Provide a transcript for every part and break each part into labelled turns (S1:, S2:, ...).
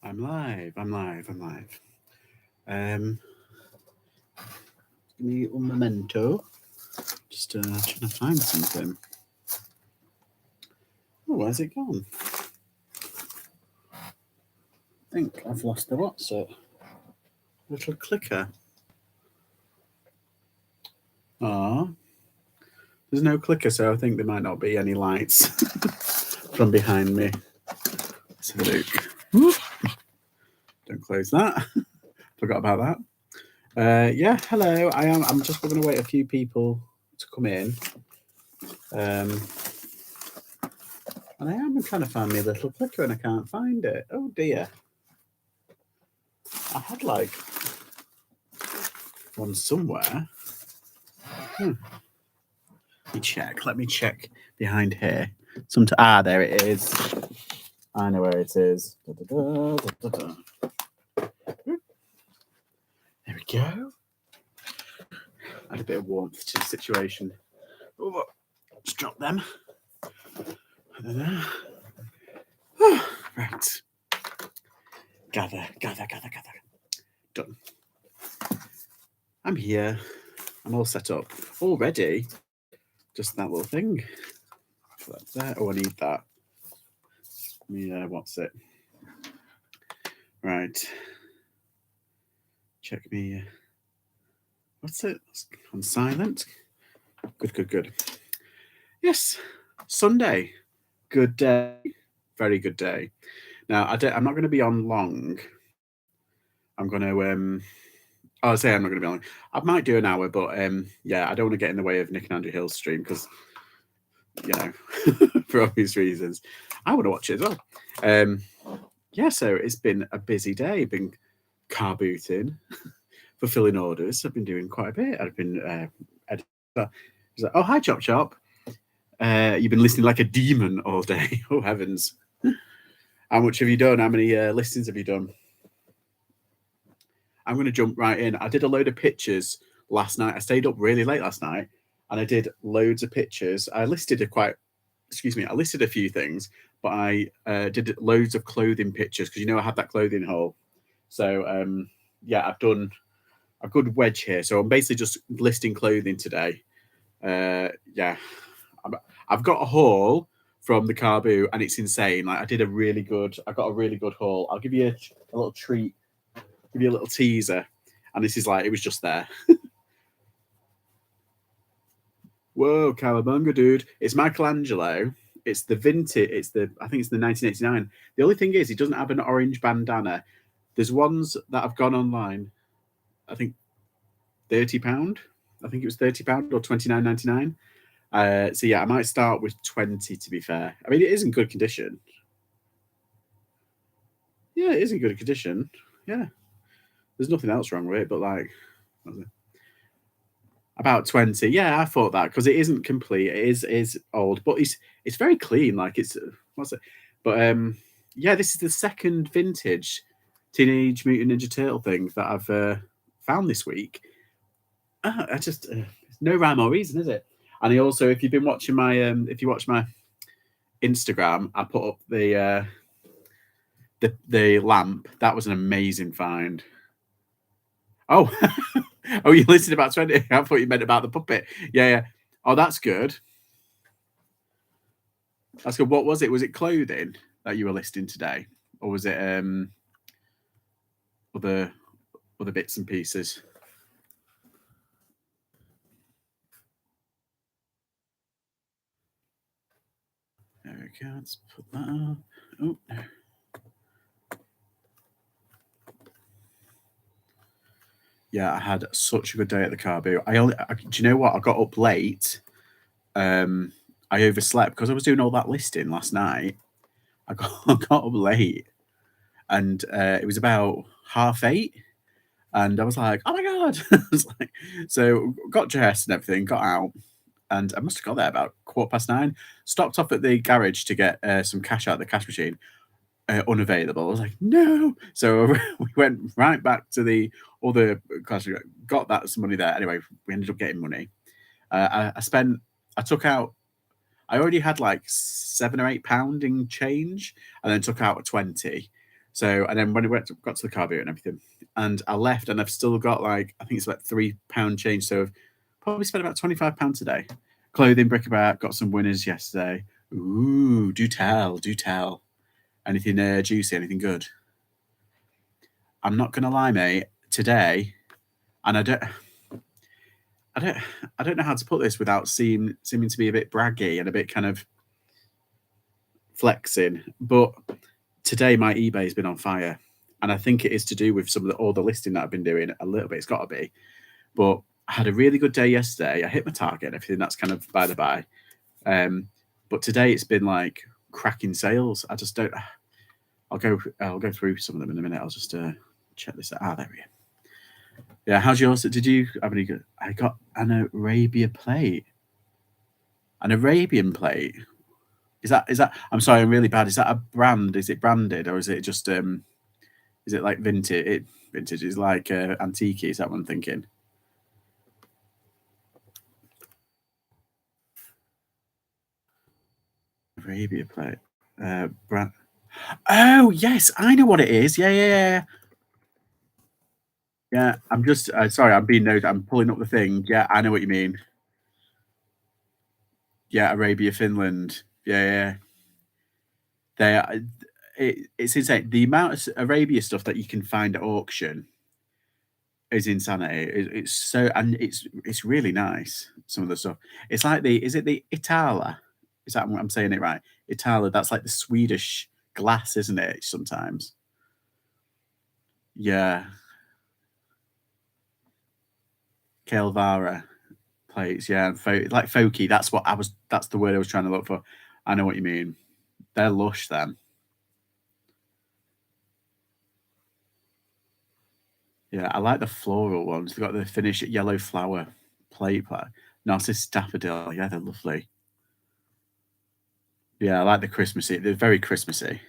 S1: I'm live. Give me un momento. Just trying to find something. Oh, where's it gone? I think I've lost the what's it? Little clicker. Ah, there's no clicker, so I think there might not be any lights from behind me. Let's have a look. Don't close that. Forgot about that. Yeah, hello. I'm just going to wait a few people to come in. And I am trying to find my little clicker and I can't find it. Oh dear. I had like one somewhere. Let me check behind here. There it is. I know where it is. There we go. Add a bit of warmth to the situation. Oh, just drop them. Right. Gather. Done. I'm here. I'm all set up. Already. Just that little thing. That's there. Oh, I need that. Yeah, what's it? Right. Check me. What's it? On silent. Good. Yes. Sunday. Good day. Very good day. Now, I'm not going to be on long. I'm going to... I'll say I'm not going to be on. I might do an hour, but yeah, I don't want to get in the way of Nick and Andrew Hill's stream because, for obvious reasons, I want to watch it as well. Yeah, so it's been a busy day. Been carbooting, fulfilling orders. I've been doing quite a bit. I've been he's like, oh, hi, Chop Chop. You've been listening like a demon all day. Oh, heavens. How much have you done? How many listings have you done? I'm going to jump right in. I did a load of pictures last night. I stayed up really late last night and I did loads of pictures. I listed a few things, but I did loads of clothing pictures because, I have that clothing haul. So, yeah, I've done a good wedge here. So I'm basically just listing clothing today. Yeah, I've got a haul from the carboot and it's insane. Like I got a really good haul. I'll give you a little treat. Give you a little teaser, and this is like it was just there. Whoa, Cowabunga, dude! It's Michelangelo. It's the vintage. I think it's the 1989. The only thing is, he doesn't have an orange bandana. There's ones that have gone online. I think £30. I think it was £30 or £29.99. So yeah, I might start with 20. To be fair, I mean it is in good condition. Yeah, it is in good condition. Yeah. There's nothing else wrong with it, but like about 20. Yeah, I thought that because it isn't complete. It is old, but it's very clean. Like it's what's it? But yeah, this is the second vintage Teenage Mutant Ninja Turtle thing that I've found this week. I just no rhyme or reason, is it? And I also, if you've been watching my if you watch my Instagram, I put up the lamp. That was an amazing find. Oh, oh, you listed about 20. I thought you meant about the puppet. Yeah. Oh, that's good. That's good. What was it? Was it clothing that you were listing today, or was it other bits and pieces? There we go. Let's put that on. Oh. Yeah, I had such a good day at the carboot. Do you know what? I got up late. I overslept because I was doing all that listing last night. I got up late, and it was about 8:30, and I was like, "Oh my god!" So got dressed and everything, got out, and I must have got there about 9:15. Stopped off at the garage to get some cash out of the cash machine. Unavailable. I was like, no. So we went right back to the other class. Got that some money there. Anyway, we ended up getting money. I took out. I already had like £7 or £8 in change, and then took out a 20. So, and then when it got to the car boot and everything, and I left, and I've still got like, I think it's about £3 change. So I've probably spent about £25 today. Clothing, bric-a-brac, got some winners yesterday. Ooh, do tell, do tell. Anything juicy, anything good? I'm not gonna lie, mate. Today, and I don't know how to put this without seeming to be a bit braggy and a bit kind of flexing, but today my eBay's been on fire, and I think it is to do with all the listing that I've been doing a little bit. It's got to be, but I had a really good day yesterday. I hit my target and everything. That's kind of by the by. But today it's been like cracking sales. I just don't. I'll go through some of them in a minute. I'll just check this out. There we go. Yeah, how's yours? Did you have any good? I got an Arabia plate. An Arabian plate. Is that? I'm sorry, I'm really bad. Is that a brand? Is it branded, or is it just is it like vintage? Vintage is like antique. Is that what I'm thinking? Arabia plate. Brand. Oh yes, I know what it is. Yeah. Yeah, I'm just sorry. I'm being nosy. I'm pulling up the thing. Yeah, I know what you mean. Yeah, Arabia, Finland. Yeah. They are. It's insane. The amount of Arabia stuff that you can find at auction is insanity. It's so, and it's really nice. Some of the stuff. It's like is it the Itala? Is that I'm saying it right? Itala. That's like the Swedish glass, isn't it? Sometimes. Yeah. Kelvara plates. Yeah, like folky. That's the word I was trying to look for. I know what you mean. They're lush then. Yeah, I like the floral ones. They've got the finished yellow flower plate. Narcissus daffodil. Yeah, they're lovely. Yeah, I like the Christmassy. They're very Christmassy.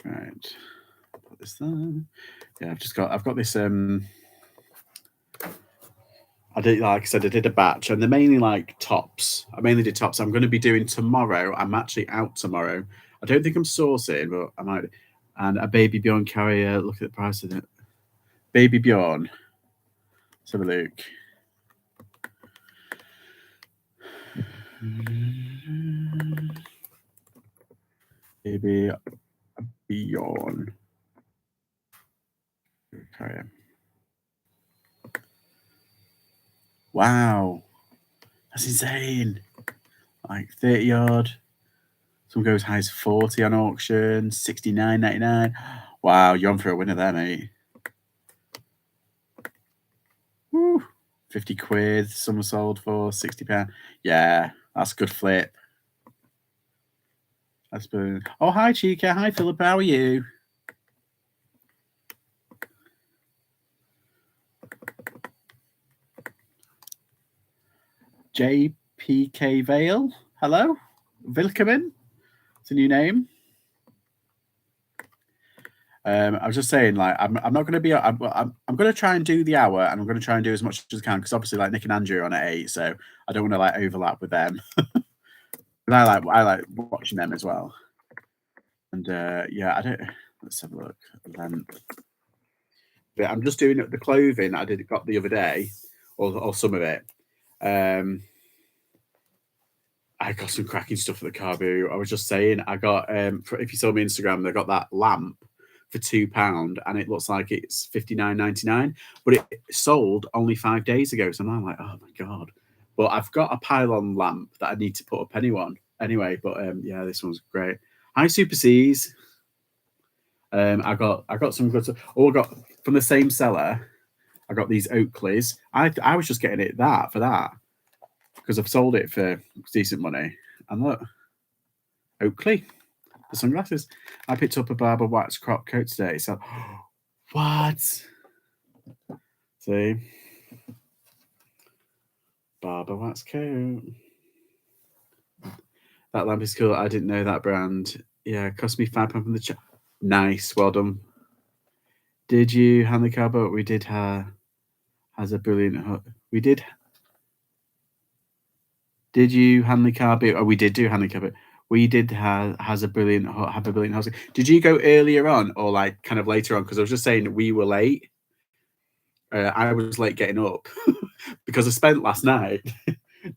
S1: Right. Put this there. Yeah, I've got this I did, like I said, I did a batch, and they're mainly like tops. I mainly did tops. I'm going to be doing tomorrow. I'm actually out tomorrow. I don't think I'm sourcing, but I might. And a baby Bjorn carrier. Look at the price of it. Baby Bjorn. Let's have a look. Baby Bjorn carrier. Wow, that's insane. Like 30 odd. Some goes high as 40 on auction, 69.99. Wow, you're on for a winner there, mate. Woo. 50 quid. Some are sold for £60. Yeah, that's a good flip. That's been. Oh, hi, Chica. Hi, Philip. How are you? JPK Vale. Hello. Willkommen. It's a new name. I was just saying, like, I'm not going to be. I'm going to try and do the hour, and I'm going to try and do as much as I can because obviously, like Nick and Andrew are on at 8, so I don't want to like overlap with them. But I like watching them as well. And yeah, I don't. Let's have a look. But I'm just doing the clothing I got the other day, or some of it. I got some cracking stuff for the carboot. I was just saying, I got if you saw me Instagram, they got that lamp for £2, and it looks like it's £59.99, but it sold only 5 days ago. So I'm like, oh my god! But I've got a pylon lamp that I need to put up anyway. But yeah, this one's great. Hi, Super C's. I got some good stuff. Oh, I got from the same seller. I got these Oakleys. I was just getting it for that because I've sold it for decent money. And look, Oakley, the sunglasses. I picked up a Barber Wax crop coat today. So, what? See, Barber Wax coat. That lamp is cool. I didn't know that brand. Yeah, it cost me £5 from the chat. Nice, well done. Did you hand the carboot? We did. Has a brilliant. We did. Did you hand the carboot? Oh, we did do hand the carboot. We did have a brilliant house. Did you go earlier on or like kind of later on? Because I was just saying we were late. I was late getting up because I spent last night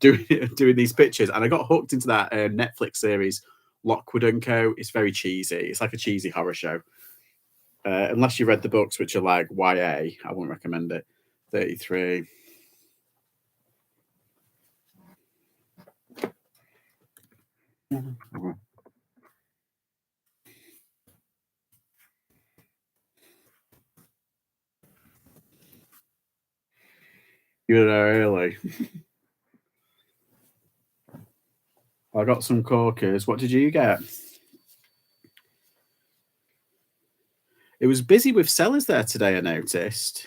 S1: doing these pictures, and I got hooked into that Netflix series Lockwood and Co. It's very cheesy. It's like a cheesy horror show. Unless you read the books, which are like YA, I wouldn't recommend it. 33. You're there early. I got some corkers. What did you get? It was busy with sellers there today, I noticed.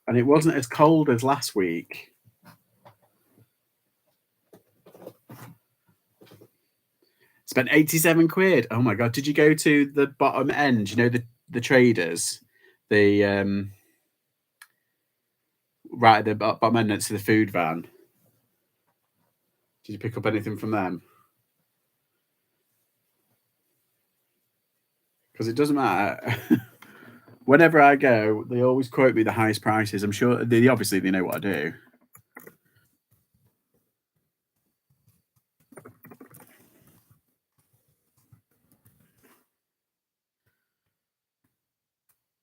S1: And it wasn't as cold as last week. Spent 87 quid. Oh my god. Did you go to the bottom end? You know, the traders? The right at the bottom end next to the food van. Did you pick up anything from them? Because it doesn't matter. Whenever I go, they always quote me the highest prices. I'm sure they obviously they know what I do.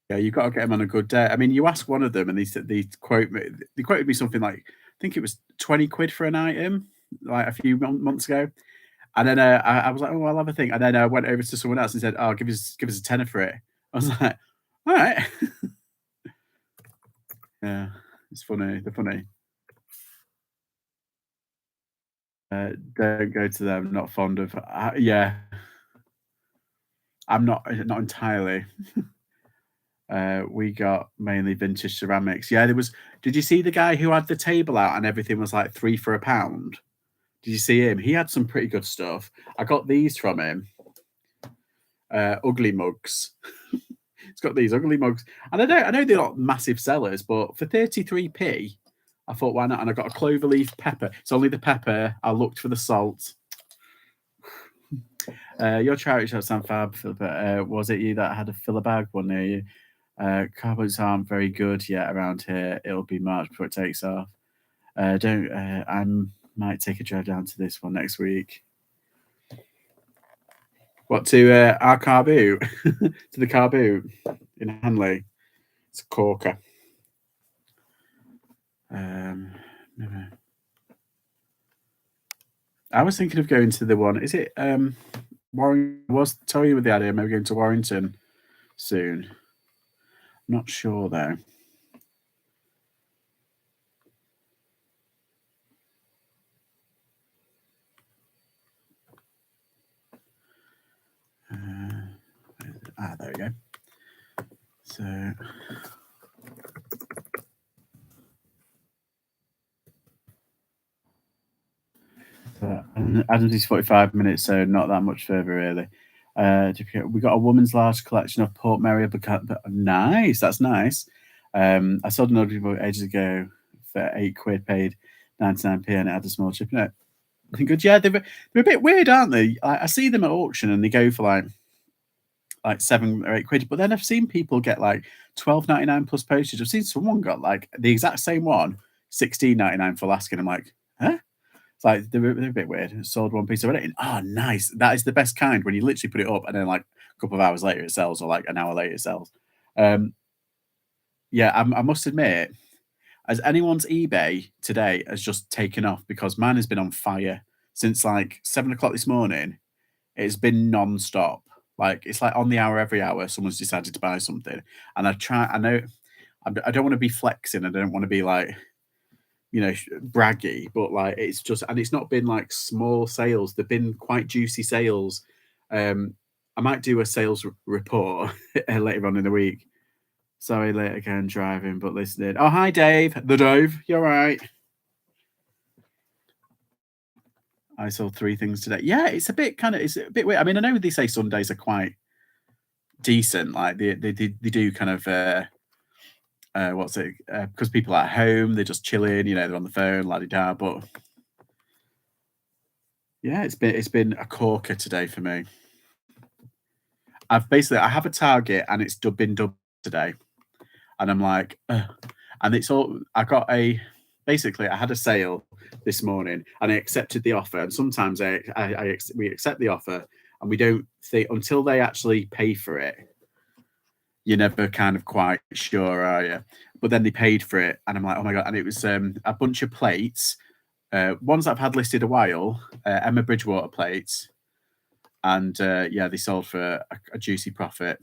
S1: Yeah, you've got to get them on a good day. I mean, you ask one of them, and they quote me. They quoted me something like I think it was 20 quid for an item, like a few months ago. And then I was like, oh, I'll have a think. And then I went over to someone else and said, oh, give us a tenner for it. I was like, all right. Yeah, it's funny. They're funny. Don't go to them. Not fond of. Yeah, I'm not entirely. We got mainly vintage ceramics. Yeah, there was. Did you see the guy who had the table out and everything was like 3 for £1? Did you see him? He had some pretty good stuff. I got these from him. Ugly mugs. It's got these ugly mugs, and I know they're not massive sellers, but for 33p, I thought why not? And I got a cloverleaf pepper. It's only the pepper. I looked for the salt. Your charity shop sound fab, Philippa. Was it you that had a filler bag one near you? Carboots aren't very good yet around here. It'll be March before it takes off. Don't. I might take a drive down to this one next week. What to our carboot? To the carboot in Hanley. It's a corker. I was thinking of going to the one. Is it Warren? Was tell you with the idea maybe going to Warrington soon. Not sure though. There we go. So. Adams is 45 minutes, so not that much further really. We got a woman's large collection of Port Mary. Nice, that's nice. I sold another people ages ago for 8 quid, paid 99p, and it had a small chip in it. Good, yeah. They're a bit weird, aren't they? I see them at auction and they go for like 7 or 8 quid, but then I've seen people get like 12.99 plus postage. I've seen someone got like the exact same one, 16.99 for asking. I'm like, huh? It's like they're a bit weird. Sold one piece of it. Oh, nice. That is the best kind when you literally put it up and then like a couple of hours later it sells, or like an hour later it sells. Yeah, I must admit, as anyone's eBay today has just taken off because mine has been on fire since like 7 o'clock this morning. It's been non-stop. Like it's like on the hour every hour, someone's decided to buy something. And I know I don't want to be flexing. I don't want to be like, you know, braggy, but like it's just, and it's not been like small sales. They've been quite juicy sales. I might do a sales report later on in the week. Sorry, late again driving, but listening. Oh, hi, Dave. The Dave. You're right. I sold 3 things today. Yeah, it's a bit weird. I mean, I know they say Sundays are quite decent. Like they do kind of what's it? Because people are at home, they're just chilling, they're on the phone, la di da. But yeah, it's been a corker today for me. I have a target and it's been doubled today, and I'm like, ugh. And it's all basically I had a sale this morning and I accepted the offer. And sometimes we accept the offer and we don't think until they actually pay for it. You're never kind of quite sure, are you? But then they paid for it, and I'm like, oh my god! And it was a bunch of plates, ones I've had listed a while, Emma Bridgewater plates, and yeah, they sold for a juicy profit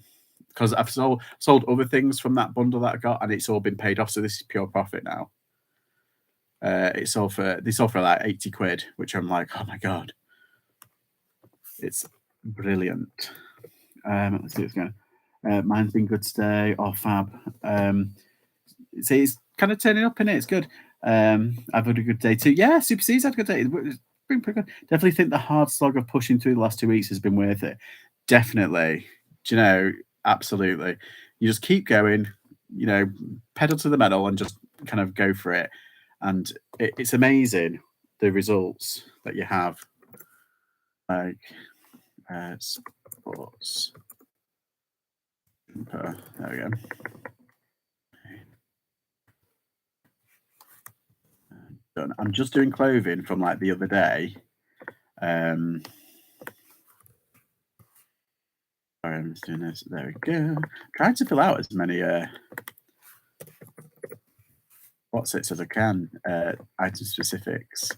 S1: because I've sold other things from that bundle that I got, and it's all been paid off. So this is pure profit now. They sold for like 80 quid, which I'm like, oh my god, it's brilliant. Let's see what's going on. Mine's been good today. Oh, fab. See, it's kind of turning up in it. It's good. I've had a good day too. Yeah, Super C's had a good day. It's been pretty good. Definitely think the hard slog of pushing through the last 2 weeks has been worth it. Definitely. Do you know? Absolutely. You just keep going, pedal to the metal and just kind of go for it. And it's amazing the results that you have. Like sports. There we go. Done. I'm just doing clothing from like the other day. Sorry, I'm just doing this. There we go. Trying to fill out as many as I can, item specifics.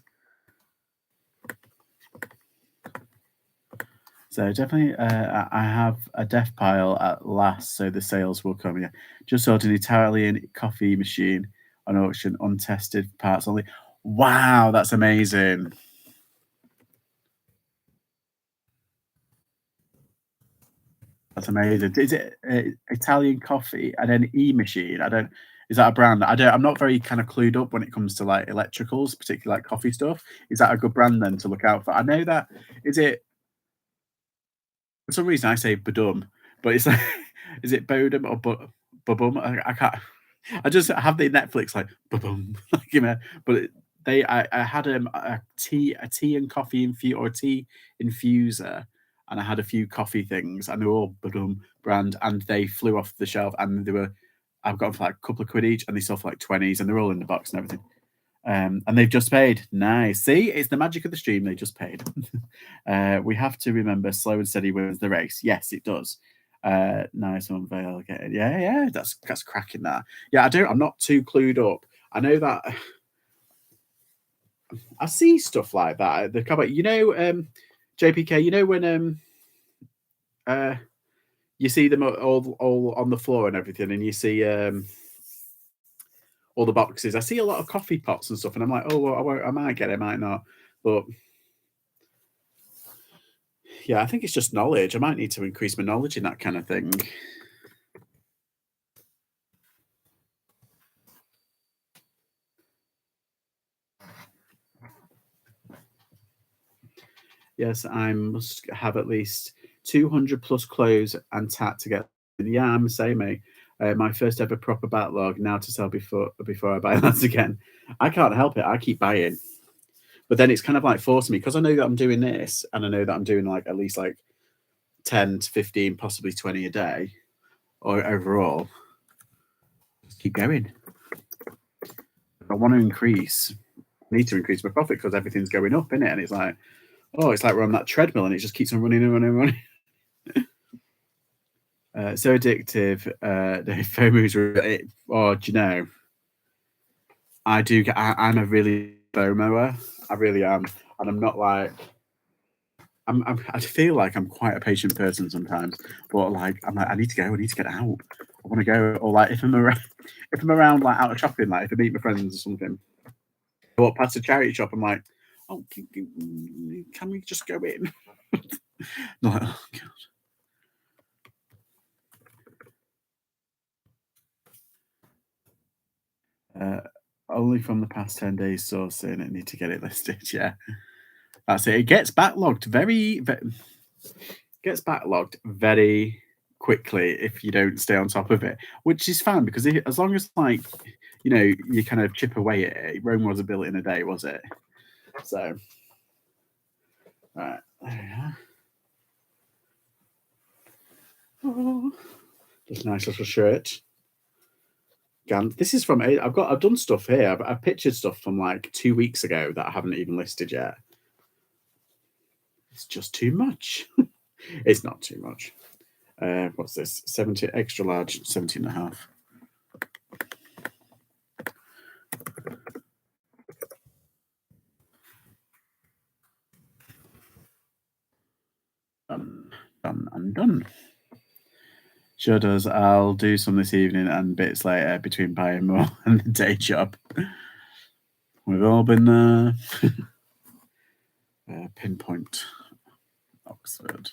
S1: So definitely, I have a death pile at last, so the sales will come. Yeah, just sold an Italian coffee machine on auction, untested parts only. Wow, that's amazing. That's amazing. Is it Italian coffee and then machine? Is that a brand? I'm not very kind of clued up when it comes to like electricals, particularly like coffee stuff. Is that a good brand then to look out for? I know that. Is it for some reason I say Badum, but it's like, is it Bodum or Babum? I can't. I just have the Netflix like Babum, like, but I had a tea and coffee or a tea infuser, and I had a few coffee things, and they were all Badum brand, and they flew off the shelf, and I've got them for like a couple of quid each, and they sold for like 20s, and they're all in the box and everything. And they've just paid. Nice. See, it's the magic of the stream. They just paid. We have to remember slow and steady wins the race. Yes, it does. Nice one, Vale. Yeah, that's cracking that. Yeah, I'm not too clued up. I know that I see stuff like that. The comment, JPK, when you see them all on the floor and everything, and you see all the boxes. I see a lot of coffee pots and stuff, and I'm like, oh, well, I might get it, I might not. But yeah, I think it's just knowledge. I might need to increase my knowledge in that kind of thing. Yes, I must have at least 200 plus clothes and tat to get. Yeah, I'm the same, mate. My first ever proper backlog now to sell before I buy that again. I can't help it. I keep buying. But then it's kind of like forcing me because I know that I'm doing this and I know that I'm doing like at least like 10 to 15, possibly 20 a day or overall. Just keep going. If I want to I need to increase my profit because everything's going up, in it, and it's like, it's like we're on that treadmill and it just keeps on running and running and running. So addictive. The FOMO's do you know? I'm a really FOMOer. I really am, and I'm not like. I feel like I'm quite a patient person sometimes, but like I'm like I need to go. I need to get out. I want to go, or like if I'm around like out of shopping, like if I meet my friends or something, I walk past a charity shop. I'm like, oh, can we just go in? Like, oh god. Only from the past 10 days sourcing. I need to get it listed. Yeah, that's it. It gets backlogged very quickly if you don't stay on top of it, which is fine because as long as like you kind of chip away at it. Rome wasn't built in a day, was it? So, right, there we are. Oh, just a nice little shirt. This is from I've done stuff here. I've pictured stuff from like 2 weeks ago that I haven't even listed yet. It's just too much. It's not too much. What's this? 70 extra large, 17.5. Done and done. Sure does. I'll do some this evening and bits later between buying more and the day job. We've all been there. Pinpoint Oxford.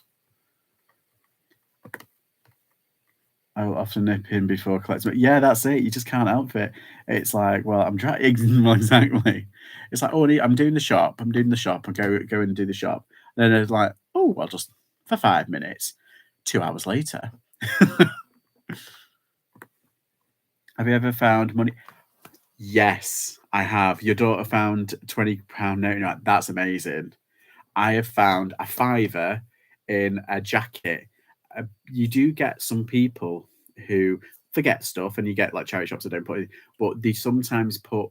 S1: I will often nip in before collecting. But yeah, that's it. You just can't help it. It's like, well, I'm trying. Well, exactly. It's like, oh, I'm doing the shop. I'm doing the shop. I go and do the shop. And then it's like, oh, well, just for 5 minutes. 2 hours later. Have you ever found money? Yes, I have. Your daughter found £20 note. That's amazing. I have found a fiver in a jacket. You do get some people who forget stuff, and you get like charity shops that don't put it, but they sometimes put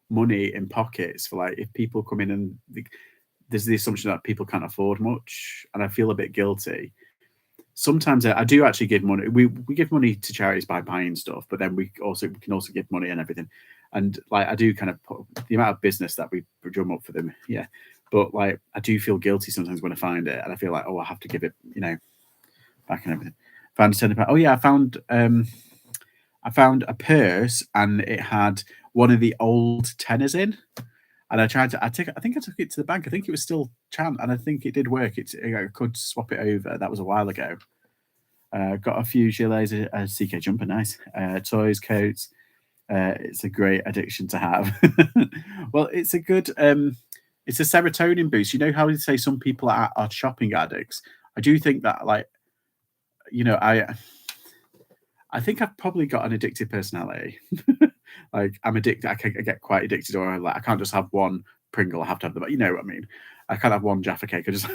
S1: money in pockets for like if people come in and there's the assumption that people can't afford much, and I feel a bit guilty. Sometimes I do actually give money. We give money to charities by buying stuff, but then we can also give money and everything. And like I do kind of put the amount of business that we drum up for them, yeah. But like I do feel guilty sometimes when I find it, and I feel like, oh, I have to give it, back and everything. Found £10. Oh yeah, I found a purse and it had one of the old tenors in. And I tried to. I think I took it to the bank. I think it was still Chant, and I think it did work. I could swap it over. That was a while ago. Got a few gilets, a CK jumper, nice. Toys, coats. It's a great addiction to have. Well, it's a good. It's a serotonin boost. You know how they say some people are shopping addicts. I do think that, like, I think I've probably got an addictive personality. Like I'm addicted. I get quite addicted, or I can't just have one Pringle. I have to have them. You know what I mean? I can't have one Jaffa cake. I just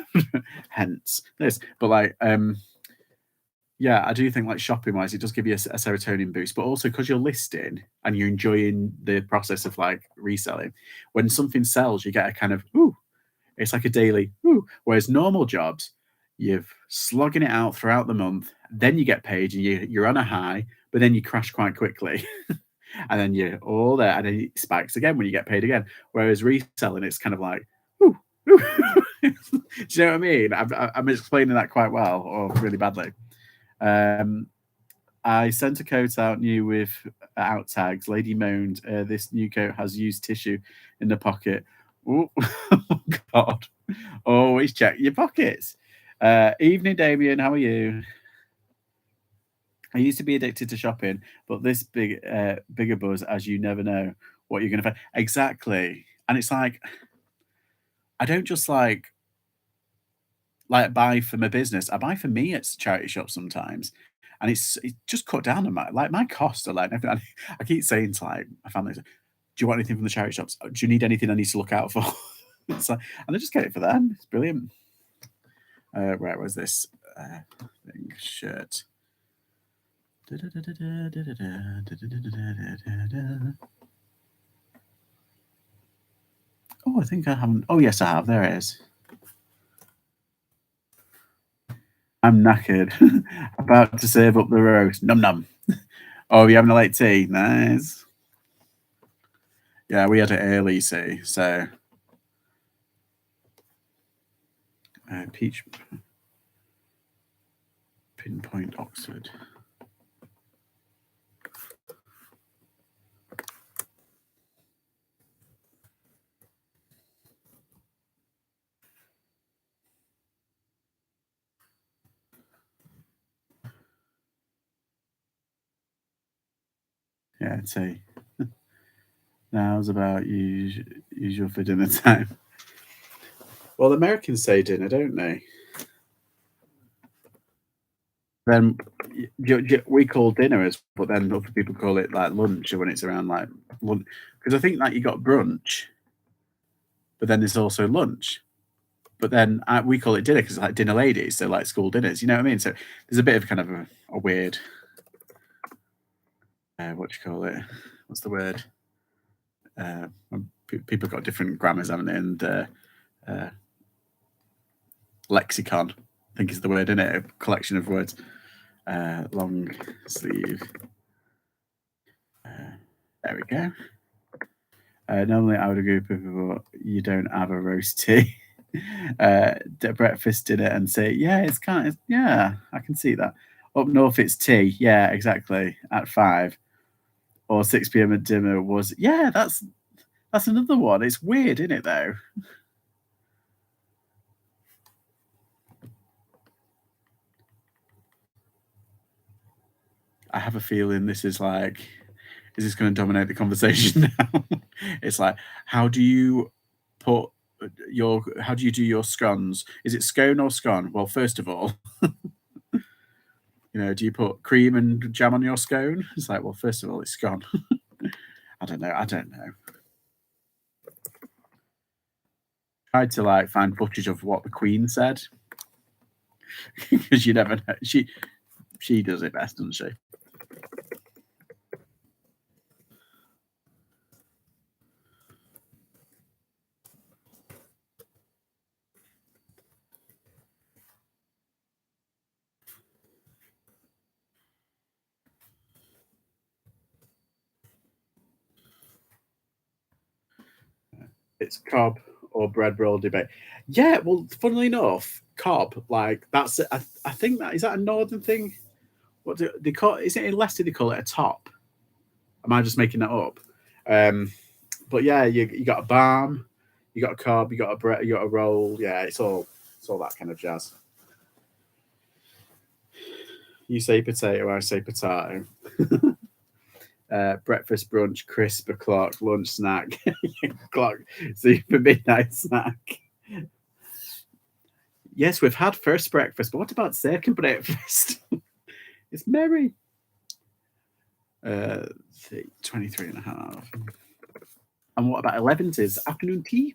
S1: hence this. But like, yeah, I do think like shopping wise, it does give you a serotonin boost. But also because you're listing and you're enjoying the process of like reselling, when something sells, you get a kind of ooh. It's like a daily ooh. Whereas normal jobs, you're slogging it out throughout the month. Then you get paid and you're on a high, but then you crash quite quickly. And then you're all there, and then it spikes again when you get paid again. Whereas reselling, it's kind of like, ooh, ooh. Do you know what I mean? I'm explaining that quite well, or really badly. I sent a coat out new with out tags. Lady moaned, "This new coat has used tissue in the pocket." Oh, oh God! Always check your pockets. Evening, Damien. How are you? I used to be addicted to shopping, but this bigger buzz, as you never know what you're going to find. Exactly, and it's like I don't just like buy for my business. I buy for me at charity shops sometimes, and it's just cut down on my costs are like. I keep saying to like my family, "Do you want anything from the charity shops? Do you need anything I need to look out for?" It's like, and I just get it for them. It's brilliant. Right, where's this thing? Shirt. Oh, I think I haven't. Oh, yes, I have. There it is. I'm knackered. About to save up the roast. Num num. Oh, you having a late tea? Nice. Yeah, we had it early, see. So, peach pinpoint Oxford. Yeah, tea. Now's about usual for dinner time. Well, Americans say dinner, don't they? Then we call dinner as, but then other people call it like lunch, or when it's around like lunch. Because I think like you got brunch, but then there's also lunch. But then we call it dinner because it's like dinner ladies, so like school dinners. You know what I mean? So there's a bit of kind of a weird, what do you call it? What's the word? People got different grammars, haven't they? And lexicon, I think is the word, isn't it? A collection of words. Long sleeve. There we go. Normally I would agree with people, you don't have a roast tea. Breakfast, dinner, and say, yeah, it's kind of, yeah, I can see that. Up north, it's tea. Yeah, exactly. At 5 or 6 p.m. at dinner was, yeah, that's another one. It's weird, isn't it, though? I have a feeling this is like, is this going to dominate the conversation now? It's like, how do you put how do you do your scones? Is it scone or scone? Well, first of all, do you put cream and jam on your scone? It's like, well, first of all, it's scone. I don't know. Tried to like find footage of what the Queen said because you never know. She does it best, doesn't she? It's cob or bread roll debate. Yeah, well, funnily enough, cob, like that's I think that is that a northern thing. What do they call? Is it in Leicester? They call it a top. Am I just making that up? But yeah, you got a balm, you got a cob, you got a bread, you got a roll. Yeah, it's all that kind of jazz. You say potato, I say potato. Breakfast, brunch, crisp o'clock, lunch, snack, clock, super midnight snack. Yes, we've had first breakfast, but what about second breakfast? It's merry. 23 and a half. And what about 11s? Afternoon tea?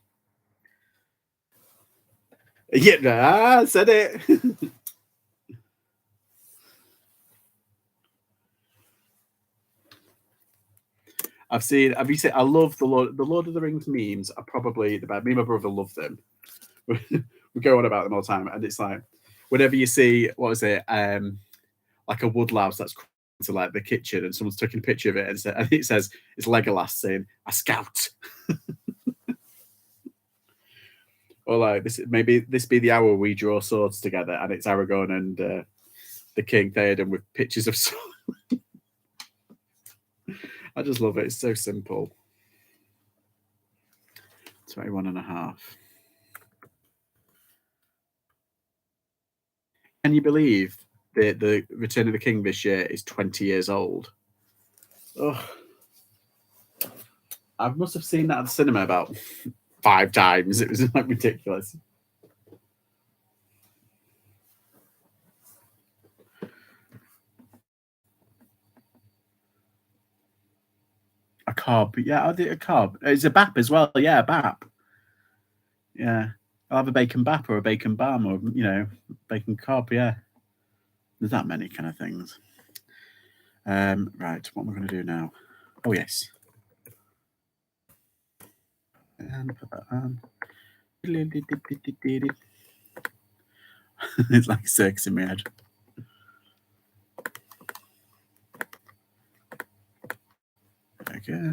S1: Yeah, I said it. Have you seen, I love the Lord of the Rings memes are probably the best. Me and my brother love them. We go on about them all the time. And it's like, whenever you see, what is it? Like a woodlouse that's to like the kitchen and someone's taking a picture of it and it says it's Legolas saying a scout. Or like maybe this be the hour we draw swords together and it's Aragorn and the King Theoden with pictures of swords. I just love it. It's so simple. 21 and a half. Can you believe the Return of the King this year is 20 years old? Oh, I must have seen that at the cinema about 5 times. It was like ridiculous. A carb, yeah, I did a carb. It's a bap as well, yeah, a bap. Yeah, I'll have a bacon bap or a bacon bam or bacon carb. Yeah, there's that many kind of things. Right, what am I going to do now? Oh yes, and put that on. It's like circus in my head. Okay.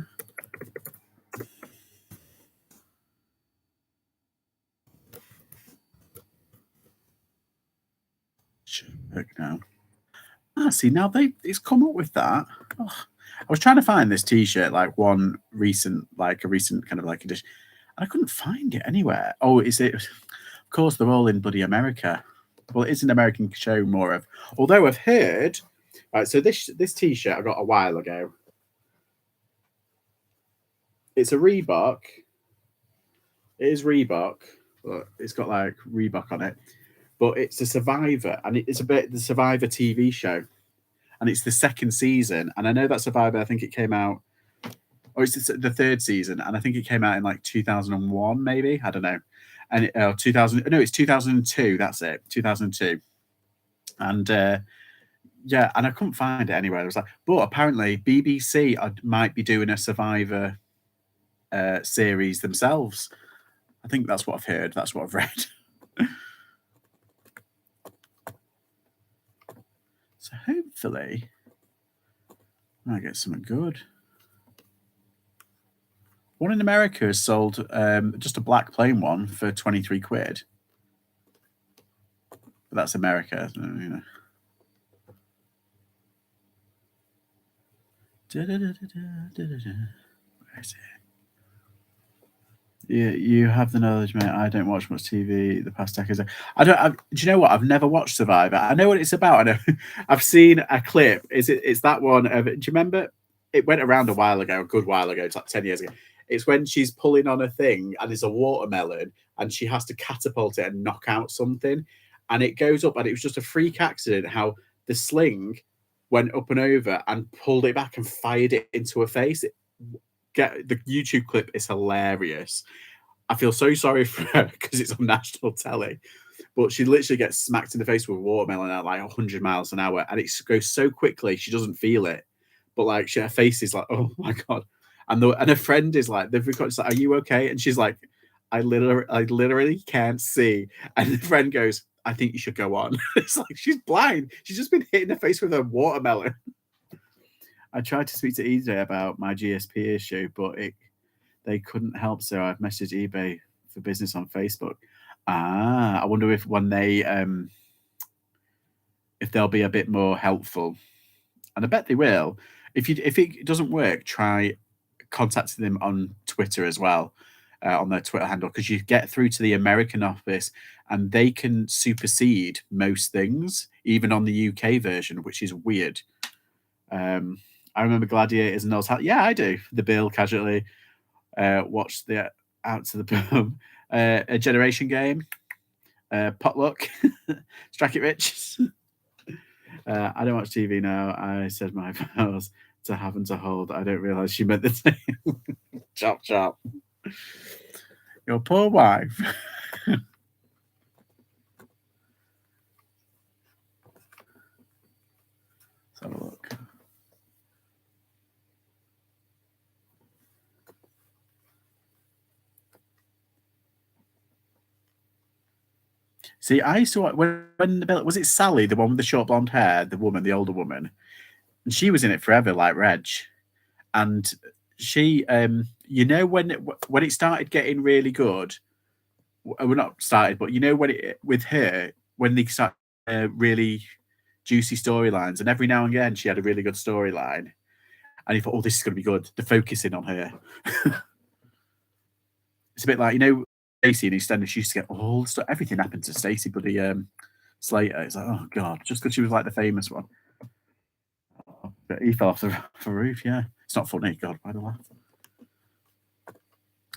S1: Check now. See now it's come up with that. Oh, I was trying to find this T-shirt, like a recent kind of like edition. I couldn't find it anywhere. Oh, is it? Of course, they're all in bloody America. Well, it is an American show more of. Although I've heard, right. So this T-shirt I got a while ago. It's a Reebok. It is Reebok. But it's got like Reebok on it. but it's a Survivor, and it's a bit the Survivor TV show, and it's the second season. And I know that Survivor, I think it came out, or it's the third season, and I think it came out in like 2001, maybe, I don't know, and 2000, no, it's 2002. That's it, 2002, and yeah, and I couldn't find it anywhere. I was like, but apparently BBC might be doing a Survivor series themselves. I think that's what I've heard. That's what I've read. So hopefully I get something good. One in America has sold just a black plain one for 23 quid. But that's America, you know. Where is it? Yeah, you have the knowledge, mate. I don't watch much TV the past decades. Do you know what? I've never watched Survivor. I know what it's about. I know. I've seen a clip. It's that one of? Do you remember? It went around a while ago, a good while ago. It's like 10 years ago. It's when she's pulling on a thing and there's a watermelon and she has to catapult it and knock out something, and it goes up, and it was just a freak accident how the sling went up and over and pulled it back and fired it into her face. Get the YouTube clip is hilarious. I feel so sorry for her because it's on national telly, but she literally gets smacked in the face with a watermelon at like 100 miles an hour, and it goes so quickly she doesn't feel it, but like her face is like, oh my god, and her friend is like, they've recorded, like, are you okay? And she's like, I literally can't see, and the friend goes, I think you should go on. It's like she's blind. She's just been hit in the face with a watermelon. I tried to speak to eBay about my GSP issue, but they couldn't help, so I've messaged eBay for business on Facebook. I wonder if when they if they'll be a bit more helpful, and I bet they will. If it doesn't work, try contacting them on Twitter as well, on their Twitter handle, because you get through to the American office and they can supersede most things, even on the UK version, which is weird. I remember Gladiators and those. Yeah, I do. The Bill casually watched the Out to the Pub, a Generation Game, Potluck, Strike It Rich. I don't watch TV now. I said my vows to have and to hold. I don't realise she meant the same. Chop, chop. Your poor wife. Let's have a look. See, I used to watch when the was it Sally, the one with the short blonde hair, the woman, the older woman, and she was in it forever, like Reg, and she, you know, when it started getting really good, well, not started, but you know when it with her when they start really juicy storylines, and every now and again she had a really good storyline, and you thought, oh, this is going to be good. They're focusing on her. It's a bit like, you know, Stacey and EastEnders. She used to get all the stuff. Everything happened to Stacey, bloody Slater. It's like, oh god, just because she was like the famous one. But he fell off the roof. Yeah, it's not funny. God, why the laugh?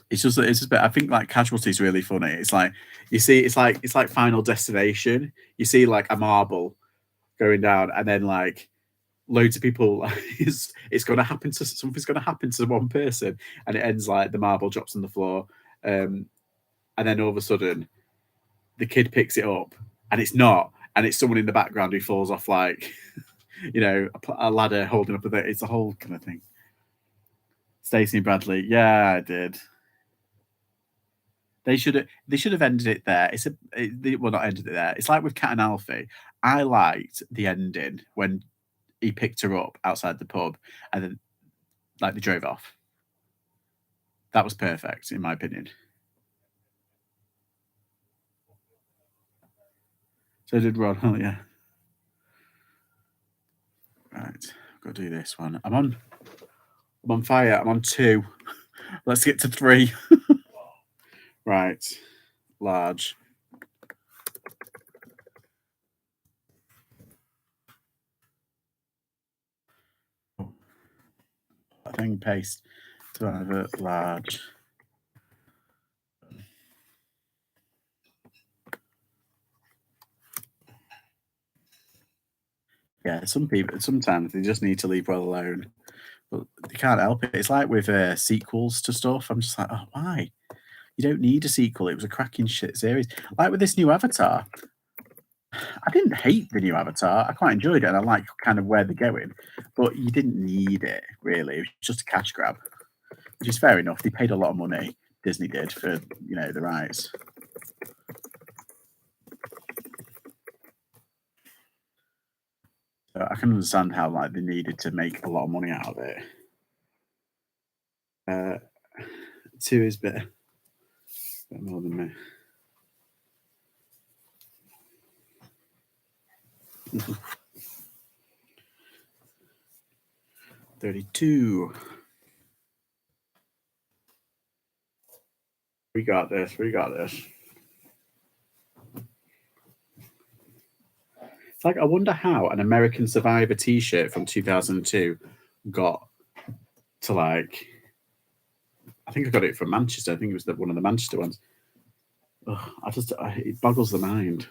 S1: It's just a bit. I think like Casualty is really funny. It's like you see, it's like Final Destination. You see like a marble going down, and then like loads of people. It's going to happen to something's going to happen to one person, and it ends like the marble drops on the floor, and then all of a sudden the kid picks it up, and it's not, and it's someone in the background who falls off like you know a ladder holding up a bit. It's a whole kind of thing. Stacey and Bradley, yeah, I did. They should have ended it there. Well, not ended it there. It's like with Cat and Alfie. I liked the ending when he picked her up outside the pub, and then like they drove off. That was perfect, in my opinion. So did Ron. Oh yeah. Right, got to do this one. I'm on fire. I'm on 2. Let's get to 3. Right, large. I think paste to have a large. Yeah, some people sometimes they just need to leave well alone, but they can't help it. It's like with sequels to stuff. I'm just like, oh, why? You don't need a sequel. It was a cracking shit series. Like with this new Avatar, I didn't hate the new Avatar. I quite enjoyed it, and I like kind of where they're going. But you didn't need it really. It was just a cash grab, which is fair enough. They paid a lot of money. Disney did for the rights. So I can understand how like they needed to make a lot of money out of it. 2 is bit more than me. 32. We got this. We got this. It's like I wonder how an American Survivor T-shirt from 2002 got to like. I think I got it from Manchester. I think it was one of the Manchester ones. Ugh, it boggles the mind.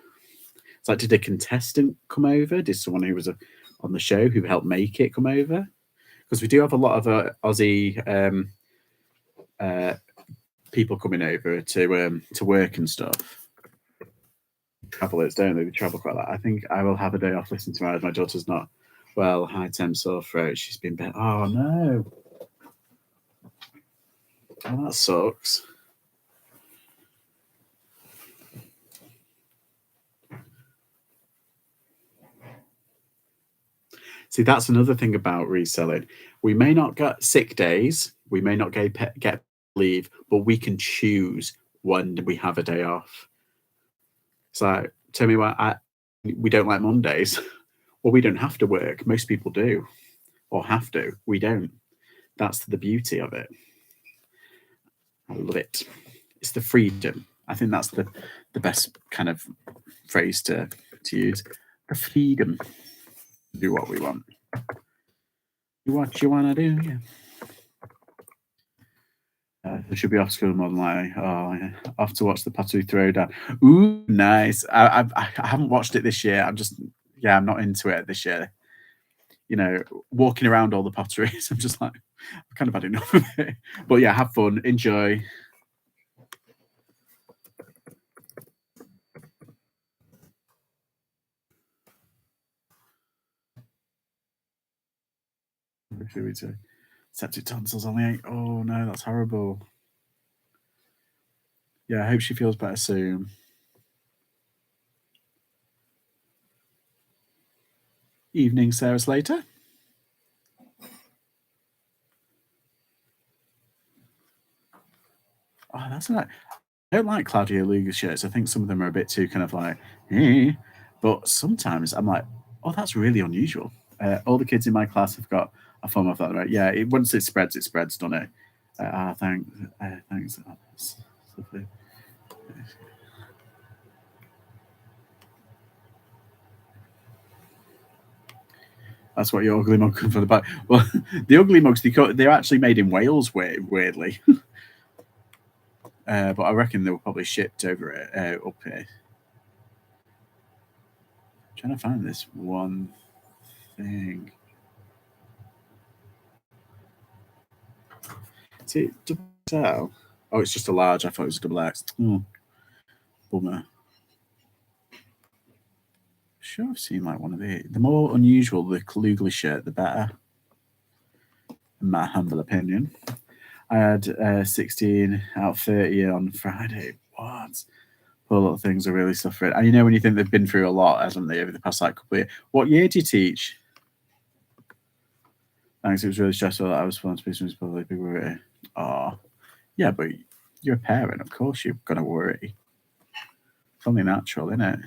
S1: It's like, did a contestant come over? Did someone who was on the show who helped make it come over? Because we do have a lot of Aussie people coming over to work and stuff. Travelers, don't they? They travel quite a lot. I think I will have a day off listening tomorrow. My daughter's not well. High temp, sore throat. She's been better. Oh no! Oh, that sucks. See, that's another thing about reselling. We may not get sick days. We may not get leave, but we can choose when we have a day off. It's like, tell me why we don't like Mondays. Well, we don't have to work. Most people do, or have to. We don't. That's the beauty of it. I love it. It's the freedom. I think that's the best kind of phrase to use. The freedom to do what we want. Do what you want to do, yeah. They should be off school more than likely. Oh, yeah. Off to watch the Patu Throwdown. Ooh, nice. I haven't watched it this year. I'm not into it this year. Walking around all the potteries, I'm just like, I've kind of had enough of it. But yeah, have fun, enjoy. Septic tonsils on the 8. Oh no, that's horrible. Yeah, I hope she feels better soon. Evening, Sarah Slater. Oh, that's right. I don't like Claudia Luger shirts. I think some of them are a bit too kind of like, eh. But sometimes I'm like, oh, that's really unusual. All the kids in my class have got a form of that, right? Yeah, once it spreads, doesn't it? Thanks. That's lovely. That's what your ugly mug comes from the back. Well, the ugly mugs, they're actually made in Wales, weirdly. But I reckon they were probably shipped over up here. I'm trying to find this one thing. Is it double XL? Oh, it's just a large. I thought it was a double X. Oh, bummer. Sure, I've seen like one of these. The more unusual the Kalugli shirt, the better. In my humble opinion. I had 16 out of 30 on Friday. What? Poor little things are really suffering. And when you think they've been through a lot, haven't they, over the past couple of years? What year do you teach? Thanks. It was really stressful. I was fun to be probably people were. Oh, yeah, but you're a parent. Of course, you're gonna worry. It's only natural, isn't it?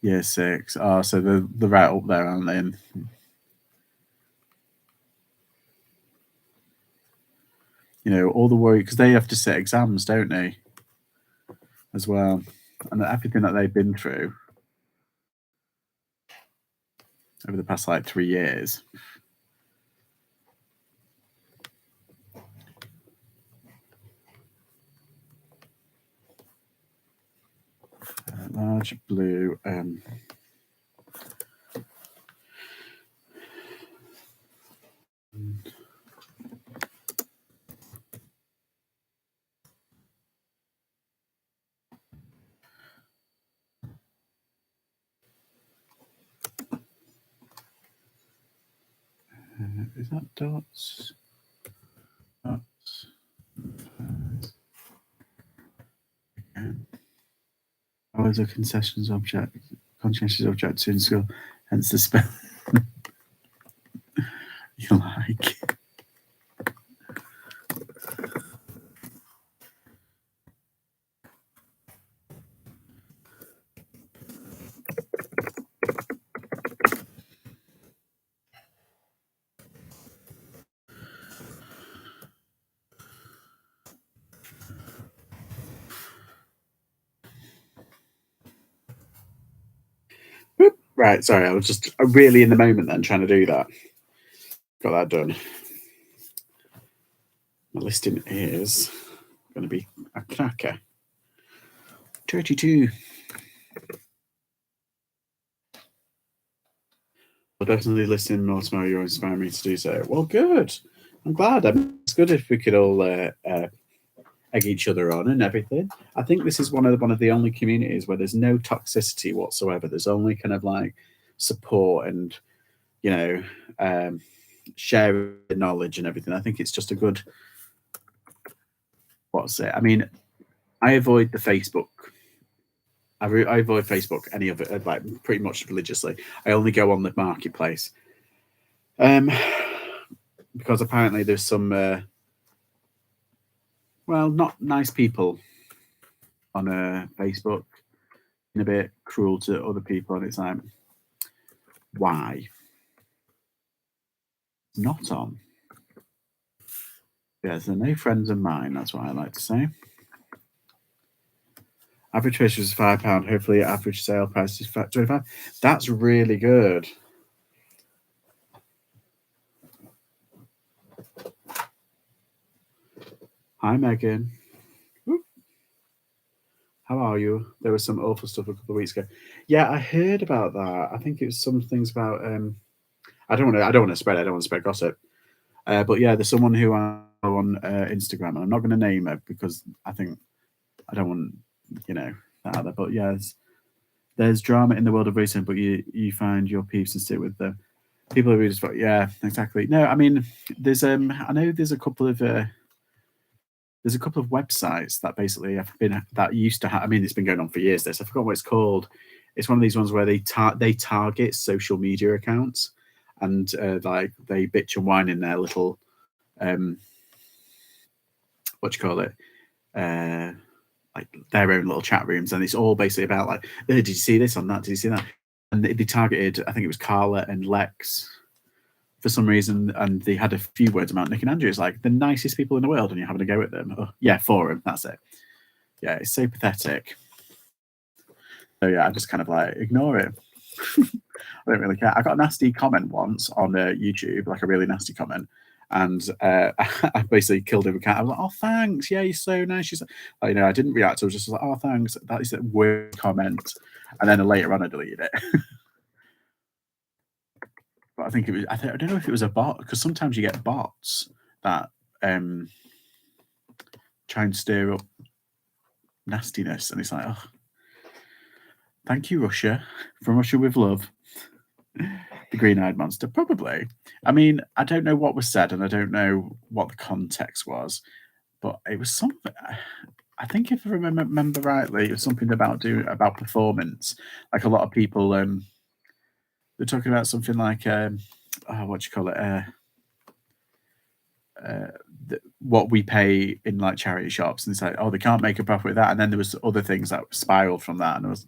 S1: Year 6. Oh, so they're right up there, aren't they? And, all the worry because they have to sit exams, don't they? As well, and everything that they've been through over the past 3 years. large blue. Is that dots? Dots. Again. Oh, is a concessions object, conscientious object in school, hence the spell you like. Right, sorry, I was just really in the moment then trying to do that. Got that done. My listing is going to be a cracker. 32. I'll definitely listen more tomorrow. You're inspiring me to do so. Well, good. I'm glad. It's good if we could all egg each other on and everything. I think this is one of the only communities where there's no toxicity whatsoever. There's only kind of like support and sharing knowledge and everything. I think it's just a good. What's it? I mean, I avoid the Facebook. I avoid Facebook, any of it, like pretty much religiously. I only go on the marketplace, because apparently there's some, well, not nice people on Facebook, and a bit cruel to other people, and it's like, why? Not on. Yeah, so no friends of mine. That's what I like to say. Average fish is £5. Hopefully, average sale price is £25. That's really good. Hi, Megan. How are you? There was some awful stuff a couple of weeks ago. Yeah, I heard about that. I think it was some things about. I don't want to spread gossip. But yeah, there's someone who I follow on Instagram, and I'm not going to name her because I think I don't want that out there. But yeah, there's drama in the world of racing, but you find your peeps and stick with the people who just yeah, exactly. No, I mean there's I know there's a couple of websites that basically have been that used to have. I mean, it's been going on for years. This I forgot what it's called. It's one of these ones where they target social media accounts, and like they bitch and whine in their little what do you call it? Like their own little chat rooms, and it's all basically about like, did you see this on that? Did you see that? And they targeted, I think it was Carla and Lex for some reason, and they had a few words about Nick and Andrew. It's like the nicest people in the world, and you're having a go at them. Oh, yeah, for them. That's it. Yeah, it's so pathetic. So yeah, I just kind of like ignore it. I don't really care. I got a nasty comment once on YouTube, like a really nasty comment, and I basically killed him with cat. I was like, "Oh, thanks. Yeah, you're so nice." She's like, I didn't react. I was just like, "Oh, thanks." That is a weird comment. And then later on, I deleted it. But I think it was. I don't know if it was a bot, because sometimes you get bots that try and stir up nastiness, and it's like, oh, thank you, Russia, from Russia with love. The green-eyed monster, probably. I mean, I don't know what was said, and I don't know what the context was, but it was something. I think if I remember rightly, it was something about performance. Like a lot of people, they're talking about something like, what do you call it? What we pay in like charity shops, and it's like, oh, they can't make a profit with that. And then there was other things that spiraled from that, and it's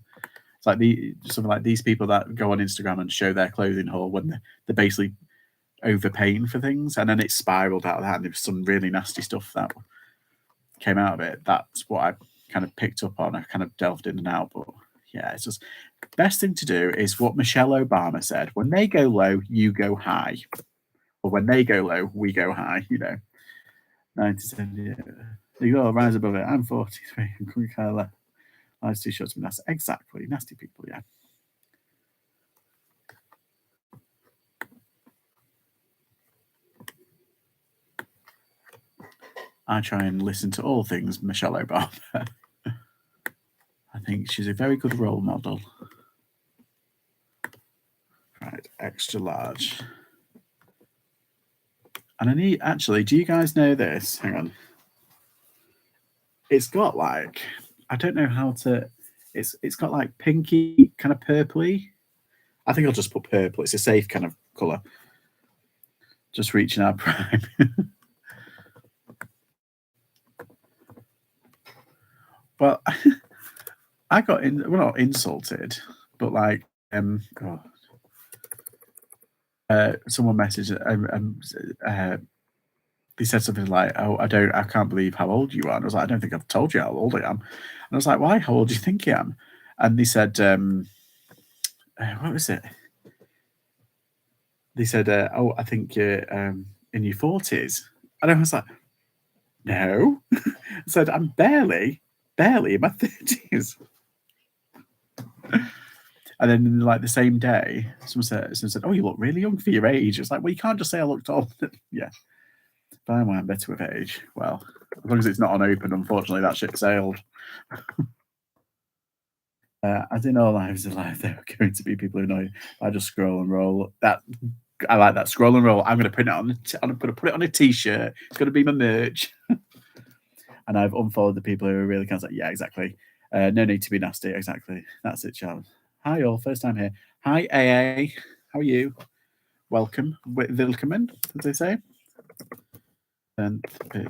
S1: like something like these people that go on Instagram and show their clothing haul when they're basically overpaying for things, and then it spiraled out of that, and there was some really nasty stuff that came out of it. That's what I kind of picked up on. I kind of delved in and out, but yeah, it's just best thing to do is what Michelle Obama said: when they go low, you go high, or when they go low, we go high. 97, yeah. You gotta rise above it. I'm 43. Life's too short to be nasty. Exactly. Nasty people, yeah. I try and listen to all things Michelle Obama. I think she's a very good role model. Right, extra large. And I need, actually, do you guys know this? Hang on. It's got like, I don't know how to, it's got like pinky, kind of purpley. I think I'll just put purple. It's a safe kind of colour. Just reaching our prime. Well, I got not insulted, but like, someone messaged, they said something like, "Oh, I can't believe how old you are." And I was like, "I don't think I've told you how old I am." And I was like, "Why? How old do you think I am?" And they said, "What was it?" They said, "Oh, I think you're in your 40s." And I was like, "No," I said, "I'm barely in my 30s." And then, like the same day, someone said, "Oh, you look really young for your age." It's like, well, you can't just say I looked old. Yeah, but I'm better with age. Well, as long as it's not on open, unfortunately, that ship sailed. As in all lives in life, there are going to be people who know. I just scroll and roll. That I like that scroll and roll. I'm going to print it on. I'm going to put it on a t-shirt. It's going to be my merch. And I've unfollowed the people who are really kind of like, yeah, exactly. No need to be nasty. Exactly. That's it, Charles. Hi, all. First time here. Hi, AA. How are you? Welcome. Willkommen, as they say. And pit.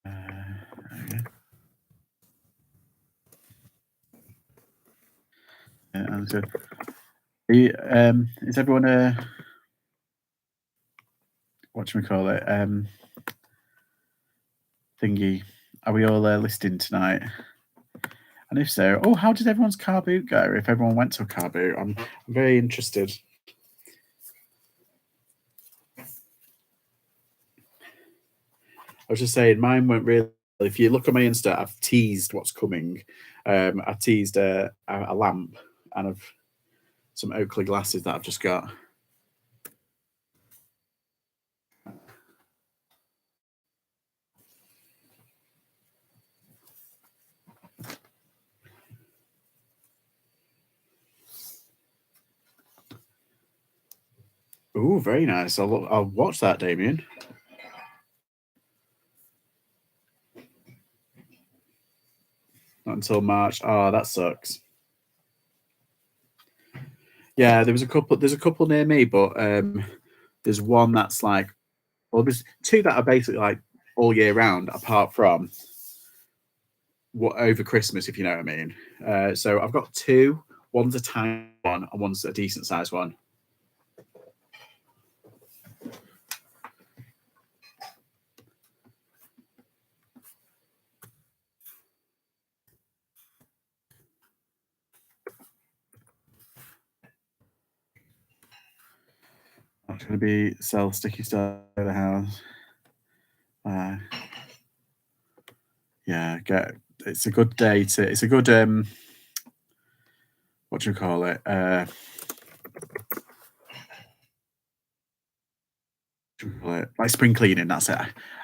S1: Okay. And so, is everyone what should we call it? Thingy. Are we all listing tonight? And if so, oh, how did everyone's carboot go? If everyone went to a carboot, I'm very interested. I was just saying, mine went really. If you look at my Insta, I've teased what's coming. I teased a lamp and I've some Oakley glasses that I've just got. Oh, very nice. I'll watch that, Damien. Not until March. Oh, that sucks. Yeah, there's a couple near me, but there's one that's like, well, there's two that are basically like all year round, apart from what over Christmas, if you know what I mean. So I've got two. One's a tiny one, and one's a decent sized one. I'm going to be sell sticky stuff at the house. Yeah, it's a good day to. It's a good what do you call it? Like spring cleaning. That's it.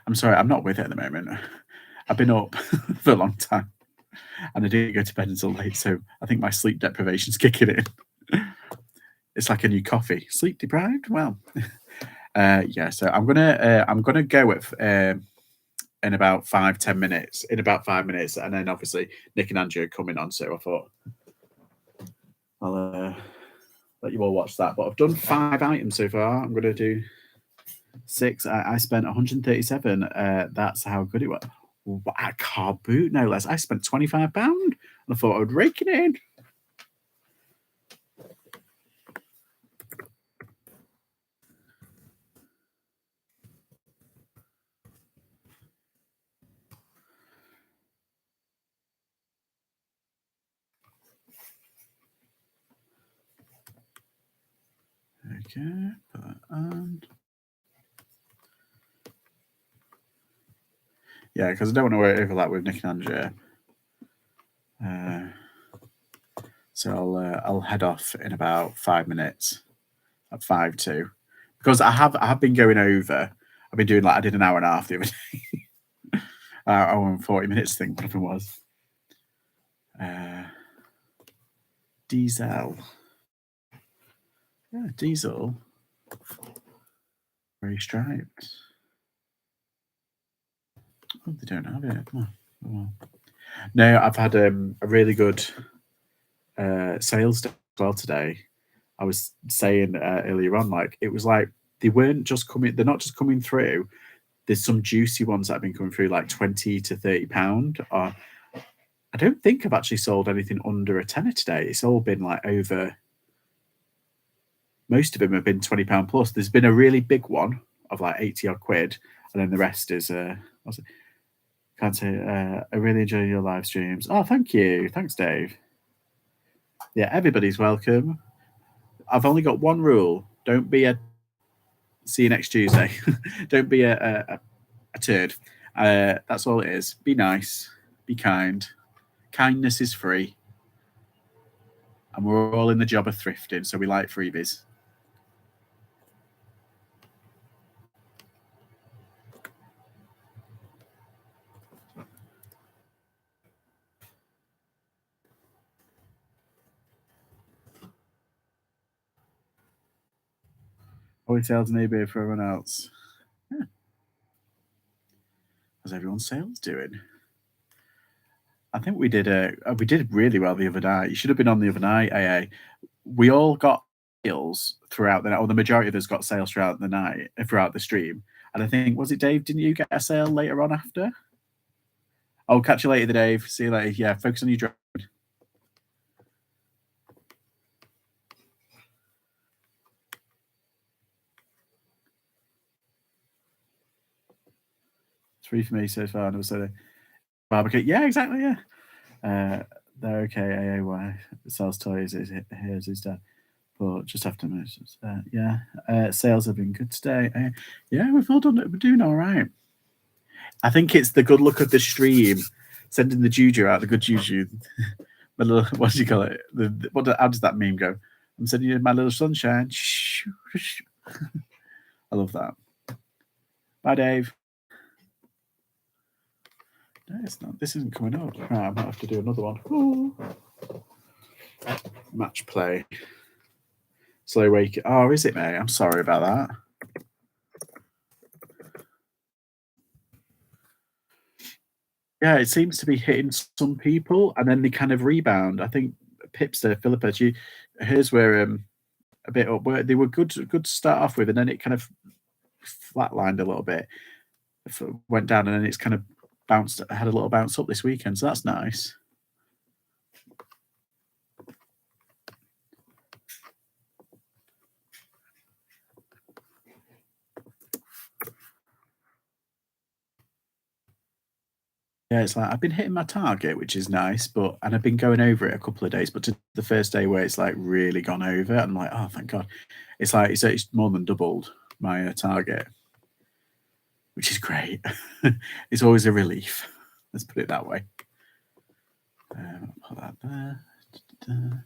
S1: I'm sorry, I'm not with it at the moment. I've been up for a long time, and I didn't go to bed until late, so I think my sleep deprivation's kicking in. It's like a new coffee. Sleep deprived. Well, yeah. So I'm gonna go with in about 5-10 minutes. In about 5 minutes, and then obviously Nick and Andrew are coming on. So I thought I'll let you all watch that. But I've done 5 items so far. I'm gonna do 6. I spent 137. That's how good it was. A car boot, no less. I spent £25, and I thought I would rake it in. Okay, put that on. Yeah, because I don't want to overlap with Nick and Andrea. So I'll head off in about 5 minutes at 5 to, because I have been going over. I've been doing I did an hour and a half the other day. Hour and 40 minutes, I think, whatever it was. Diesel. Yeah, diesel. Very striped. Oh, they don't have it. Oh, well. No, I've had a really good sales day as well today. I was saying earlier on, it was like they weren't just coming. They're not just coming through. There's some juicy ones that have been coming through, like £20 to £30. I don't think I've actually sold anything under a tenner today. It's all been over. Most of them have been £20 plus. There's been a really big one of 80 odd quid, and then the rest is can't say. I really enjoy your live streams. Oh, thank you. Thanks, Dave. Yeah, everybody's welcome. I've only got one rule. Don't be a. See you next Tuesday. Don't be a turd. That's all it is. Be nice. Be kind. Kindness is free. And we're all in the job of thrifting, so we like freebies. Always sales and eBay for everyone else. Yeah. How's everyone's sales doing? I think we did really well the other night. You should have been on the other night, AA. We all got sales throughout the night, or the majority of us got sales throughout the night, throughout the stream. And I think, was it Dave? Didn't you get a sale later on after? I'll catch you later, Dave. See you later. Yeah, focus on your drone. Three for me so far. And also barbecue. Yeah, exactly. Yeah. They're okay. AAY sells toys. Here's his dad. But just after mentions, sales have been good today. Yeah, we've all done it. We're doing all right. I think it's the good luck of the stream, sending the juju out, the good juju. My little, what do you call it? How does that meme go? I'm sending you my little sunshine. I love that. Bye, Dave. No, it's not. This isn't coming up. Right, I might have to do another one. Ooh. Match play. Slow wake. Oh, is it, mate? I'm sorry about that. Yeah, it seems to be hitting some people, and then they kind of rebound. I think Pipster, Philippa, hers were a bit up. They were good to start off with, and then it kind of flatlined a little bit, went down, and then it's kind of had a little bounce up this weekend. So that's nice. Yeah, it's I've been hitting my target, which is nice, and I've been going over it a couple of days. But to the first day where it's really gone over, I'm like, oh, thank God! It's it's more than doubled my target, which is great. It's always a relief. Let's put it that way. Put that there.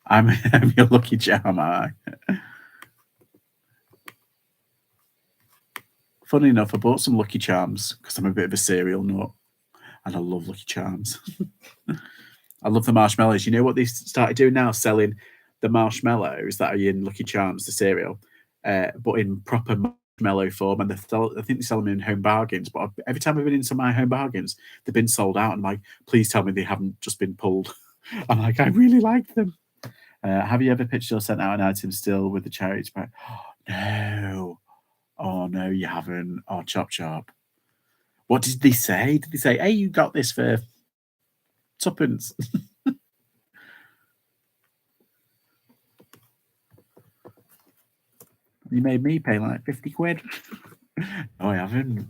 S1: I'm your lucky charm, am I? Funny enough, I bought some Lucky Charms because I'm a bit of a cereal nut, and I love Lucky Charms. I love the marshmallows. You know what they started doing now? Selling the marshmallows that are in Lucky Charms, the cereal, but in proper marshmallow form. And I think they sell them in Home Bargains. But every time I've been into my Home Bargains, they've been sold out. And I'm like, please tell me they haven't just been pulled. I'm like, I really like them. Have you ever pitched or sent out an item still with the charity price? No. Oh, no, you haven't. Oh, chop. What did they say? Did they say, hey, you got this for tuppence? You made me pay 50 quid. No, I haven't.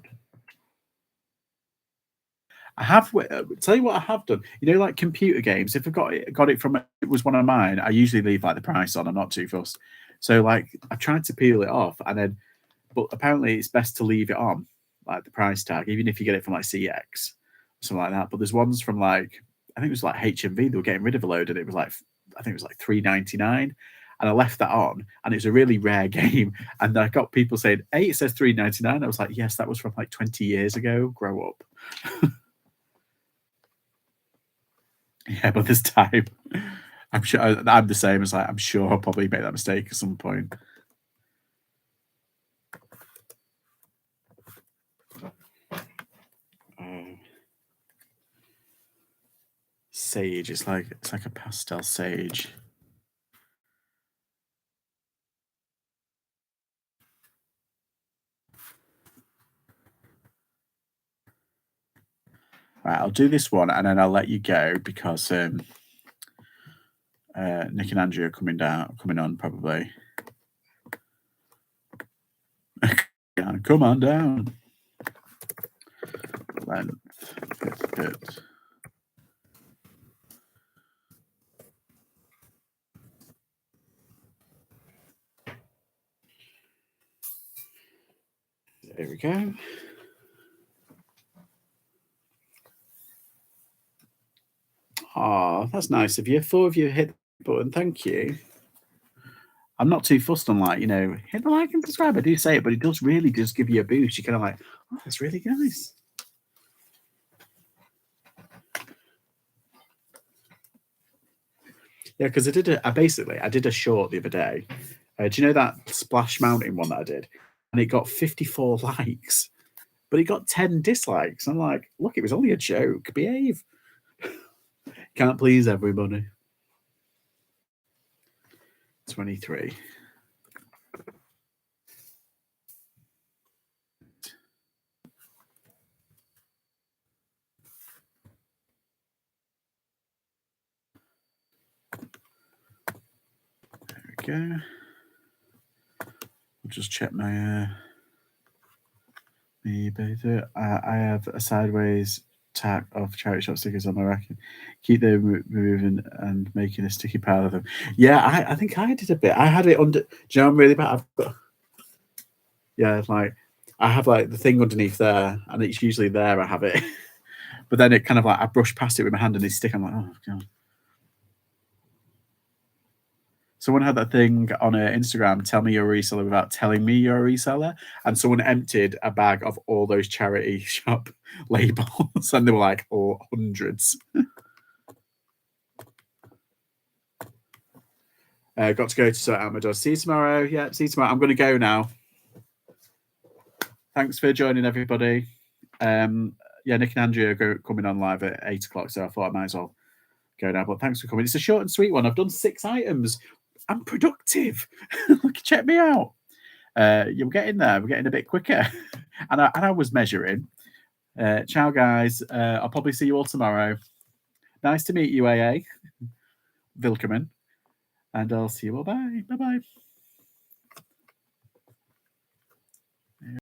S1: I have. Tell you what I have done. You know, computer games. If I got it from, it was one of mine. I usually leave the price on. I'm not too fussed. So I tried to peel it off, but apparently it's best to leave it on. like the price tag, even if you get it from like CX, something like that. But there's ones from like, I think it was like HMV, they were getting rid of a load, and it was like, I think it was like $3.99. And I left that on, and it's a really rare game. And I got people saying, "Hey, it says $3.99." I was like, "Yes, that was from like 20 years ago. Grow up." Yeah, but this time, I'm sure I'm the same as like, I'm sure I'll probably make that mistake at some point. Sage, it's like a pastel sage. Right, I'll do this one and then I'll let you go because Nick and Andrew are coming on probably. Come on down. Length, bit. There we go. Oh, that's nice of you. 4 of you hit the button. Thank you. I'm not too fussed on like, hit the like and subscribe. I do say it, but it does really just give you a boost. You're kind of like, oh, that's really nice. Yeah, because I did a short the other day. Do you know that Splash Mountain one that I did? And it got 54 likes, but it got 10 dislikes. I'm like, look, it was only a joke. Behave. Can't please everybody. 23. There we go. I'll just check my I have a sideways tack of charity shop stickers on my rack. Keep them moving and making a sticky pile of them. Yeah, I think I did a bit. I had it under. Do you know I'm really bad? Like I have like the thing underneath there, and it's usually there. I have it, but then it kind of like I brush past it with my hand and it's stick. I'm like, oh god. Someone had that thing on Instagram, tell me you're a reseller without telling me you're a reseller. And someone emptied a bag of all those charity shop labels, and they were like, oh, hundreds. Got to go to sort out my door. See you tomorrow. Yeah, see you tomorrow. I'm going to go now. Thanks for joining, everybody. Nick and Andrew are coming on live at 8 o'clock, so I thought I might as well go now. But thanks for coming. It's a short and sweet one. I've done 6 items. I'm productive. Check me out. You're getting there. We're getting a bit quicker. and I was measuring. Ciao, guys. I'll probably see you all tomorrow. Nice to meet you, AA. Willkommen. And I'll see you all. Bye. Bye-bye.